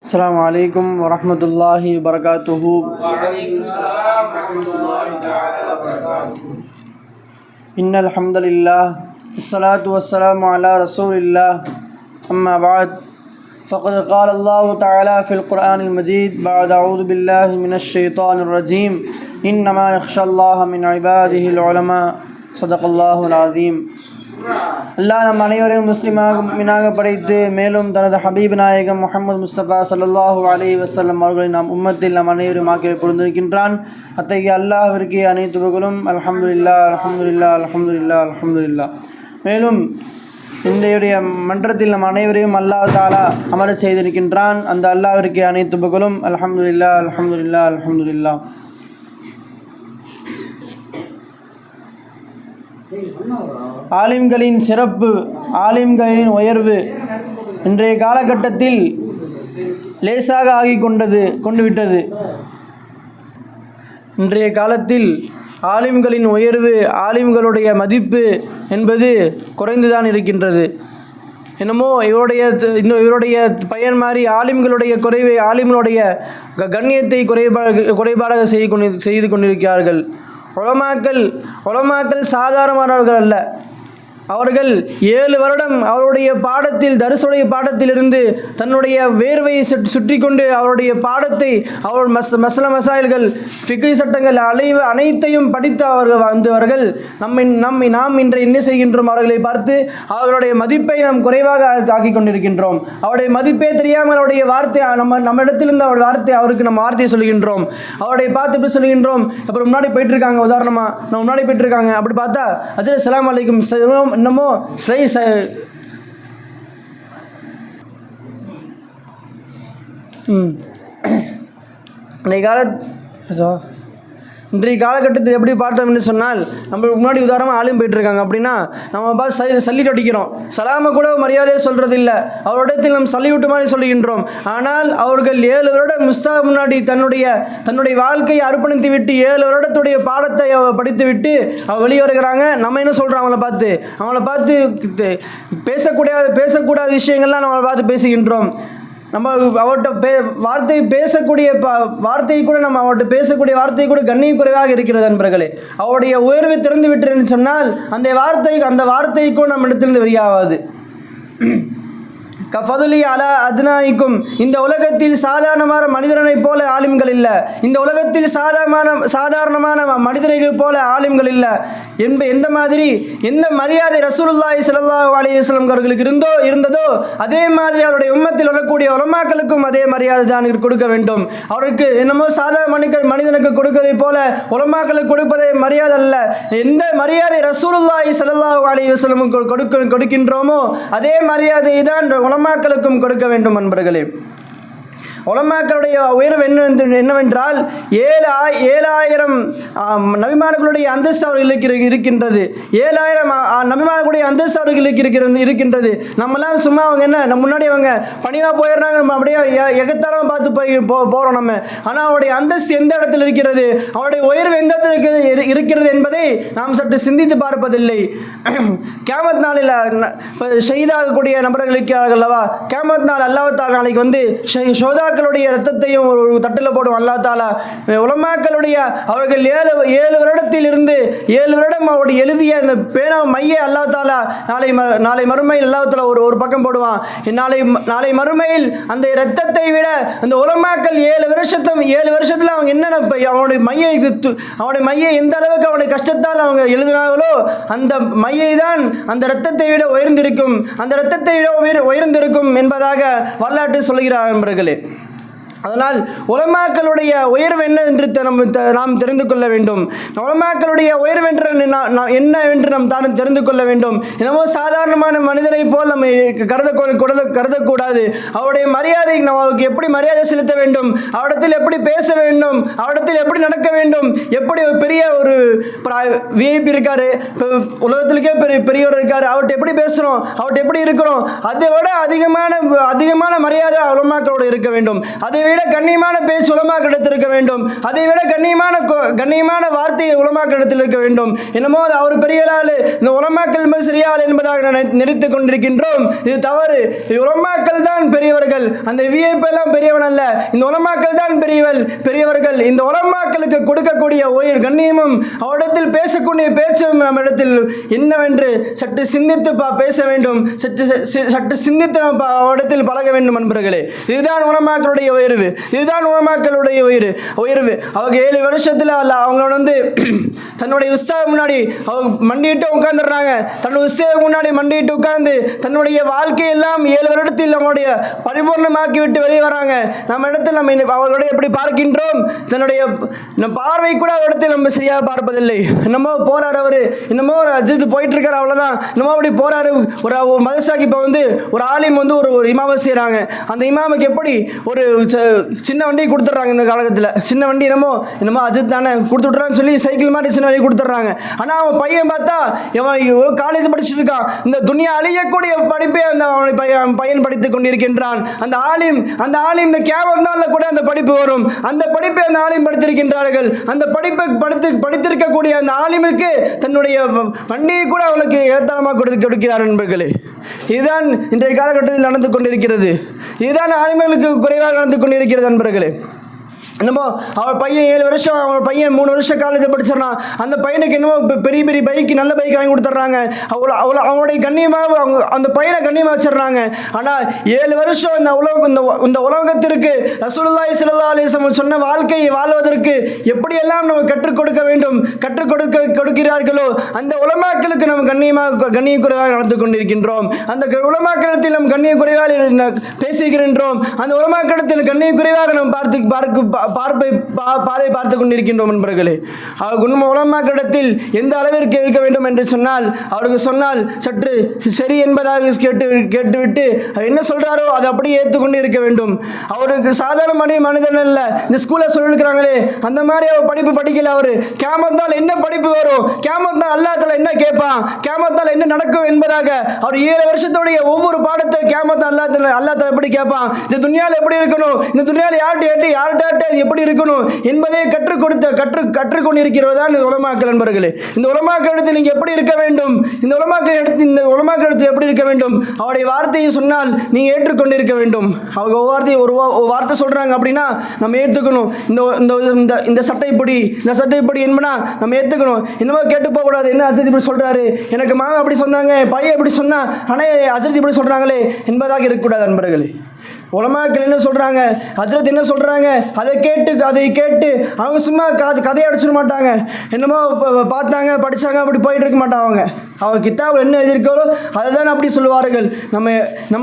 السلام عليكم ورحمة الله وبركاته. وعليكم السلام ورحمة الله تعالى وبركاته. إن الحمد لله الصلاة والسلام على رسول الله أما بعد فقد قال الله تعالى في القرآن المجيد بعد أعوذ بالله من الشيطان الرجيم إنما يخشى الله من عباده العلماء صدق الله العظيم. அல்லாஹ் நம் அனைவரையும் முஸ்லிமாக படைத்து மேலும் தனது ஹபீப் நாயகம் முஹம்மது முஸ்தபா ஸல்லல்லாஹு அலைஹி வஸல்லம் அவர்களை நாம் உம்மத்தில் நம் அனைவரும் ஆக்கிய புரிந்திருக்கின்றான். அத்தகைய அல்லாஹ்விற்கு அனைத்து புகழும் அல்ஹம்துலில்லாஹ் அல்ஹம்துலில்லாஹ் அல்ஹம்துலில்லாஹ் அல்ஹம்துலில்லாஹ். மேலும் இன்றைய மன்றத்தில் நம் அனைவரையும் அல்லாஹ் தஆலா அமர செய்திருக்கின்றான். அந்த அல்லாஹ்விற்கு அனைத்து புகழும் அல்ஹம்துலில்லாஹ் அல்ஹம்துலில்லாஹ் அல்ஹம்துலில்லாஹ். ஆலிம்களின் சிறப்பு, ஆலிம்களின் உயர்வு இன்றைய காலகட்டத்தில் லேசாக கொண்டுவிட்டது. இன்றைய காலத்தில் ஆலிம்களின் உயர்வு, ஆலிம்களுடைய மதிப்பு என்பது குறைந்துதான் இருக்கின்றது. என்னமோ இவருடைய பயன் மாறி ஆலிம்களுடைய குறைவை, ஆலிம்களுடைய கண்ணியத்தை குறைபாடாக செய்து கொண்டிருக்கிறார்கள். உலமாக்கள் சாதாரணமானவர்கள் அல்ல. அவர்கள் 7 வருடம் அவருடைய பாடத்தில், தர்ஸுடைய பாடத்திலிருந்து தன்னுடைய வேர்வையை சுற்றி கொண்டு அவருடைய பாடத்தை, அவர் மசாயில்கள், ஃபிக்ஹ் சட்டங்கள் அனைத்தையும் படித்து வந்தவர்கள் நாம் இன்று என்ன செய்கின்றோம்? அவர்களை பார்த்து அவர்களுடைய மதிப்பை நாம் குறைவாக ஆக்கி கொண்டிருக்கின்றோம். அவருடைய மதிப்பே தெரியாமல் அவருடைய வார்த்தை நம்மிடத்திலிருந்து அவருடைய வார்த்தை அவருக்கு நம்ம வார்த்தையை சொல்கின்றோம். அவருடைய பார்த்து எப்படி சொல்கின்றோம்? அப்புறம் முன்னாடி போயிட்டு இருக்காங்க, உதாரணமாக நம்ம முன்னாடி போயிட்டு இருக்காங்க, அப்படி பார்த்தா அஸ்ஸலாமு அலைக்கும் என்னமோ இன்றைய காலகட்டத்தில் எப்படி பார்த்தோம் என்று சொன்னால், நம்ம முன்னாடி உதாரணமாக ஆலிம் போயிட்டுருக்காங்க அப்படின்னா நம்ம பார்த்து சல்லிட்டு அடிக்கிறோம். சலாமை கூட மரியாதையை சொல்கிறது இல்லை. அவரிடத்தில் நம்ம சல்லிவிட்டு மாதிரி சொல்லுகின்றோம். ஆனால் அவர்கள் 7 வருடம் முன்னாடி தன்னுடைய வாழ்க்கையை அர்ப்பணித்து விட்டு 7 வருடத்துடைய பாடத்தை படித்து விட்டு வெளியே வருகிறாங்க. நம்ம என்ன சொல்கிறோம்? அவங்கள பார்த்து பேசக்கூடாத விஷயங்கள்லாம் நம்மளை பார்த்து பேசுகின்றோம். நம்ம அவர்கிட்ட வார்த்தை கூட நம்ம அவர்கிட்ட பேசக்கூடிய வார்த்தை கூட கண்ணியம் குறைவாக இருக்கிறது நண்பர்களே. அவருடைய உயர்வை திறந்து விட்டுருன்னு சொன்னால் அந்த வார்த்தை கூட நம்ம இடத்திலிருந்து வெளியாகாது. கஃபதுலி அலா அத்னாயிக்கும், இந்த உலகத்தில் சாதாரணமான மனிதனை போல ஆலிம்கள் இல்லை. இந்த உலகத்தில் சாதாரணமான மனிதர்கள் போல ஆலிம்கள் இல்லை. எந்த மாதிரி எந்த மரியாதை ரசூலுல்லாஹி ஸல்லல்லாஹு அலைஹி வஸல்லம் அவர்களுக்கு இருந்ததோ அதே மாதிரி அவருடைய உம்மத்தில் வரக்கூடிய உலமாக்களுக்கும் அதே மரியாதை தான் கொடுக்க வேண்டும். அவருக்கு என்னமோ மனிதனுக்கு கொடுப்பதை போல உலமாக்களுக்கு கொடுப்பதே மரியாதை அல்ல. எந்த மரியாதை ரசூலுல்லாஹி ஸல்லல்லாஹு அலைஹி வஸல்லம் கொடுக்கின்றோமோ அதே மரியாதை தான் உலமாக்களுக்கும் கொடுக்க வேண்டும் நண்பர்களே. உலமாக்களுடைய உயர்வு என்னவென்றால் 7000 நபிமார்களுடைய அந்தஸ்து அவர்களுக்கு இருக்கின்றது. 7000 நபிமார்களுடைய அந்தஸ்து அவர்களுக்கு இருக்கின்றது. நம்மலாம் சும்மா அவங்க நம்ம முன்னாடி அவங்க பணிவாக போயிடுறாங்க, நம்ம அப்படியே எகத்தாலும் பார்த்து போகிறோம் நம்ம. ஆனால் அவருடைய அந்தஸ்து எந்த இடத்தில் இருக்கிறது, அவருடைய உயர்வு எந்த இடத்துல இருக்கிறது என்பதை நாம் சற்று சிந்தித்து பார்ப்பதில்லை. கியாமத் நாளில் ஷஹீதாகக்கூடிய நபர்கள் இருக்கிறார்கள் அல்லவா, கியாமத் நாள் அல்லாஹ் தஆலா நாளைக்கு ஷோதாக்களுடைய ரத்தத்தையும் ஒரு தட்டில் போடும் அல்லாஹ் தஆலா. உலமாக்களுடைய அவர்கள் 7 வருடத்தில் இருந்து 7 வருடம் அவருடைய எழுதிய அந்த பேனா மையை அல்லாஹ் தஆலா நாளை மறுமையில் அல்லாஹ் தஆலா ஒரு பக்கம் போடுவான். நாளை மறுமையில் அந்த இரத்தத்தை விட அந்த உலமாக்கள் 7 வருஷத்தில் அவங்க என்னென்ன அவனுடைய மையை எந்த அளவுக்கு அவனுடைய கஷ்டத்தால் அவங்க எழுதினார்களோ அந்த மையை தான் அந்த இரத்தத்தை விட உயர்ந்திருக்கும், அந்த இரத்தத்தை விட உயர்ந்திருக்கும் என்பதாக வரலாற்று சொல்கிறார் நண்பர்களே. அதனால் உலமாக்களுடைய உயர்வு என்ன என்று நாம் தெரிந்து கொள்ள வேண்டும். உலமாக்களுடைய உயர்வு என்ன என்று நாம் தெரிந்து கொள்ள வேண்டும். என்னமோ சாதாரணமான மனிதரை போல் நம்ம கருதக்கூடாது. அவருடைய மரியாதை நமக்கு எப்படி மரியாதை செலுத்த வேண்டும், அவரிடத்தில் எப்படி பேச வேண்டும், அவரிடத்தில் எப்படி நடக்க வேண்டும், எப்படி பெரிய ஒரு விஐபி இருக்காரு, உலகத்திற்கே பெரியவர் இருக்காரு, அவர்கிட்ட எப்படி பேசுகிறோம், அவர்கிட்ட எப்படி இருக்கிறோம், அதை விட அதிகமான மரியாதை உலமாக்களோடு இருக்க வேண்டும். அதை விட கண்ணியமான பேச்சு உலமாக்களிடத்தில் இருக்க வேண்டும். அதை விட கண்ணியமான வார்த்தையை உலமாக்களிடத்தில் இருக்க வேண்டும். என்னமோ அவர் பெரிய ஆள், இந்த உலமாக்கள் சரியா ஆள் என்பதாக நினைத்துக் கொண்டிருக்கின்றோம். இது தவறு. உலமாக்கள் தான் பெரியவர்கள். அந்த விஐபி எல்லாம் பெரியவன் அல்ல. இந்த உலமாக்கள் தான் பெரியவர்கள். இந்த உலமாக்களுக்கு கொடுக்கக்கூடிய உயிர் கண்ணியமும் அவரிடத்தில் பேசக்கூடிய பேச்சும் நம்ம இடத்தில் என்னவென்று சற்று சிந்தித்து பேச வேண்டும். சற்று சிந்தித்து அவரிடத்தில் பழக வேண்டும் நண்பர்களே. இதுதான் உலமாக்களுடைய உயர்வு. இதுதான் உலமாக்களுடைய உயர்வு. அவங்க 7 வருஷத்தில் அவங்க தன்னுடைய உஸ்தாத் முன்னாடி அவங்க மண்டிட்டு உட்கார்ந்துடுறாங்க. தன்னுடைய உஸ்தாத் முன்னாடி மண்டிட்டு உட்கார்ந்து தன்னுடைய வாழ்க்கையெல்லாம் 7 வருடத்தில் அவங்களுடைய பரிபூர்ணமாக்கி விட்டு வெளியே வராங்க. நம்ம இடத்தில் நம்ம அவர்களுடைய எப்படி பார்க்கின்றோம்? தன்னுடைய பார்வை கூட அவரிடத்தில் நம்ம சரியாக பார்ப்பதில்லை. என்னமோ போறாரு அவரு, என்னமோ ஒரு அஜித் போயிட்டு இருக்காரு, அவ்வளோதான். என்னமோ அப்படி போறாரு. ஒரு மதசாக்கி இப்போ ஒரு ஆலிம் ஒரு இமாமை செய்கிறாங்க. அந்த இமாமுக்கு எப்படி ஒரு சின்ன வண்டி கொடுத்துட்றாங்க. இந்த காலகட்டத்தில் சின்ன வண்டி என்னமோ அஜித் தானே கொடுத்து விட்றான்னு சொல்லி சைக்கிள் மாதிரி சின்ன வண்டி கொடுத்துட்றாங்க. ஆனால் அவன் பையன் பார்த்தா இவன் காலேஜ் படிச்சுட்டு இருக்கான். இந்த துனியா அழியக்கூடிய படிப்பை அந்த பையன் படித்துக் கொண்டிருக்கின்றான். அந்த ஆலிம் இந்த கேமரா கூட அந்த படிப்பு வரும். அந்த படிப்பை அந்த ஆலிம் படித்திருக்கின்றார்கள். அந்த படிப்பை படித்திருக்கக்கூடிய அந்த ஆலிமுக்கு தன்னுடைய வண்டியை கூட அவனுக்கு ஏத்தாளமாக கொடுக்கிறார் நண்பர்களே. இதுதான் இன்றைய காலகட்டத்தில் நடந்து கொண்டிருக்கிறது. இதுதான் ஆலிம்களுக்கு குறைவாக நடந்து கொண்டிருக்கிறது நண்பர்களே. என்னமோ அவன் பையன் 7 வருஷம், அவன் பையன் 3 வருஷம் காலேஜில் படிச்சிடறான். அந்த பையனுக்கு என்னமோ பெரிய பைக்கு, நல்ல பைக் வாங்கி கொடுத்துட்றாங்க. அவனுடைய கண்ணியமாக அந்த பையனை கண்ணியமாக வச்சிடுறாங்க. ஆனால் 7 வருஷம் இந்த உலகத்திற்கு ரசூலுல்லாஹி ஸல்லல்லாஹு அலைஹி வஸல்லம் சொன்ன வாழ்க்கையை வாழ்வதற்கு எப்படியெல்லாம் நம்ம கற்றுக் கொடுக்கிறார்களோ அந்த உலமாக்களுக்கு நம்ம கண்ணிய குறைவாக நடந்து கொண்டிருக்கின்றோம். அந்த உலமாக்களிடத்தில் நம் கண்ணிய குறைவாக பேசுகின்றோம். அந்த உலமாக்களிடத்தில் கண்ணிய குறைவாக நாம் பார்த்து கொண்டிருக்கின்றோம் நண்பர்களே. அவர் உலமாக்களிடத்தில் எந்த அளவிற்கு இருக்க வேண்டும் என்று சொன்னால், அவருக்கு சொன்னால் சற்று சரி என்பதாக கேட்டுவிட்டு என்ன சொல்றாரோ அதை அப்படியே ஏற்றுக்கொண்டு இருக்க வேண்டும். அவருக்கு சாதாரண மனிதன் அல்ல. இந்த ஸ்கூலில் சொல்லிருக்கிறாங்களே அந்த மாதிரி அவர் படிப்பு படிக்கல. அவர் கியாமத்தால் என்ன படிப்பு வரும், கியாமத்தால் அல்லாஹ் தஆலா என்ன கேட்பான், கியாமத்தால் என்ன நடக்கும் என்பதாக அவர் 7 வருஷத்துடைய ஒவ்வொரு பாடத்தை கியாமத்தால் அல்லாஹ் தஆலா எப்படி கேட்பான், இந்த துன்யாவில் எப்படி இருக்கணும், இந்த துன்யாவில் யார்கிட்ட எப்படி இருக்கணும் என்பதை கற்றுக்கொண்டிருக்கிறதுதான் உலமாக்கள் நண்பர்களே. இந்த உலமாக்களிடத்தில் நீங்க எப்படி இருக்க வேண்டும், இந்த உலமாக்களிடத்தில் எப்படி இருக்க வேண்டும், அவருடைய வார்த்தையை சொன்னால் நீங்க ஏற்றுக்கொண்டிருக்க வேண்டும். அவங்க ஒரு வார்த்தை சொல்றாங்க அப்படின்னா நம்ம ஏற்றுக்கணும். இந்த சட்டைப்படி என்பனா நம்ம ஏற்றுக்கணும். என்னமோ கேட்டு போக கூடாது. என்ன அஜித் இப்படி சொல்றாரு, எனக்கு மாமா அப்படி சொன்னாங்க, பையன் இப்படி சொன்னா, ஆனால் அஜித் இப்படி சொல்றாங்களே என்பதாக இருக்கக்கூடாது நண்பர்களே. உலமாக்கள் என்ன சொல்கிறாங்க, ஹஜ்ரத் என்ன சொல்கிறாங்க, அதை கேட்டு அவங்க சும்மா கதையை அடிச்சிட மாட்டாங்க. என்னமோ பார்த்தாங்க படித்தாங்க அப்படி போயிட்டு இருக்க மாட்டாங்க. அவங்க கித்தாபில் என்ன எழுதியிருக்காரோ அதை தான் அப்படி சொல்லுவார்கள். நம்ம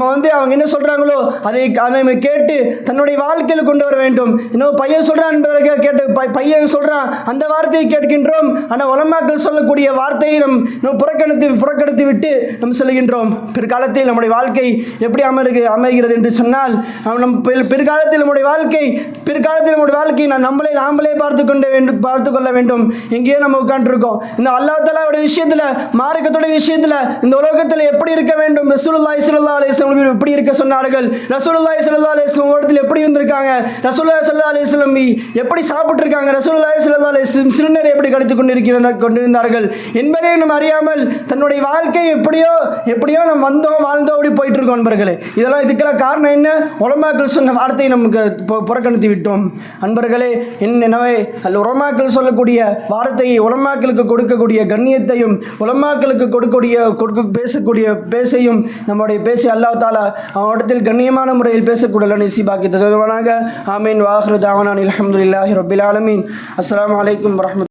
அவங்க என்ன சொல்கிறாங்களோ அதை கேட்டு தன்னுடைய வாழ்க்கையில் கொண்டு வர வேண்டும். இன்னும் பையன் சொல்கிறான் என்பதை கேட்டு பையன் சொல்கிறான் அந்த வார்த்தையை கேட்கின்றோம். ஆனால் உலமாக்கள் சொல்லக்கூடிய வார்த்தையை நம்ம புறக்கணித்து விட்டு நம்ம சொல்லுகின்றோம். பிற்காலத்தில் நம்முடைய வாழ்க்கை எப்படி அமைகிறது என்று சொன்னால், பிற்காலத்தில் நம்முடைய வாழ்க்கை நாமளே பார்த்து கொள்ள வேண்டும். எங்கேயோ நம்ம உட்காந்துருக்கோம். இந்த அல்லாஹ் தஆலாவுடைய விஷயத்தில், மார்க்கத்துடைய விஷயத்தில் இந்த உலகத்தில் எப்படி இருக்க வேண்டும், ரசூலுல்லாஹி ஸல்லல்லாஹு அலைஹி வஸல்லம் எப்படி இருக்க சொன்னார்கள், ரசூலுல்லாஹி ஸல்லல்லாஹு அலைஹி வஸல்லம் உலகத்தில் எப்படி இருந்திருக்காங்க, ரசூலுல்லாஹி ஸல்லல்லாஹு அலைஹி வஸல்லம் எப்படி சாப்பிட்டிருக்காங்க, ரசூலுல்லாஹி ஸல்லல்லாஹு அலைஹி வஸல்லம் சிறுநீரை எப்படி கடித்துக் கொண்டிருந்தார்கள் என்பதை நம்ம அறியாமல் தன்னுடைய வாழ்க்கை எப்படியோ நம்ம வாழ்ந்தோம் அப்படி போயிட்டு இருக்கோம் நண்பர்களே. இதுக்கெல்லாம் காரணம் என்ன? உலமாக்கள் சொன்ன வார்த்தையை நமக்கு புறக்கணித்து விட்டோம் நண்பர்களே. எனவே உலமாக்கள் சொல்லக்கூடிய வார்த்தையை, உலமாக்களுக்கு கொடுக்கக்கூடிய கண்ணியத்தையும், உலமாக்களுக்கு பேசக்கூடிய பேசையும் நம்முடைய பேசி அல்லாஹ் தஆலா அவனிடத்தில் கண்ணியமான முறையில் பேசக்கூடிய நசீபாக்கி தருவானாக. ஆமீன். வாஹிரு தஅவானா அல்ஹம்துலில்லாஹி ரப்பில் ஆலமீன். அஸ்ஸலாமு அலைக்கும் வரஹ்மத்துல்லாஹி.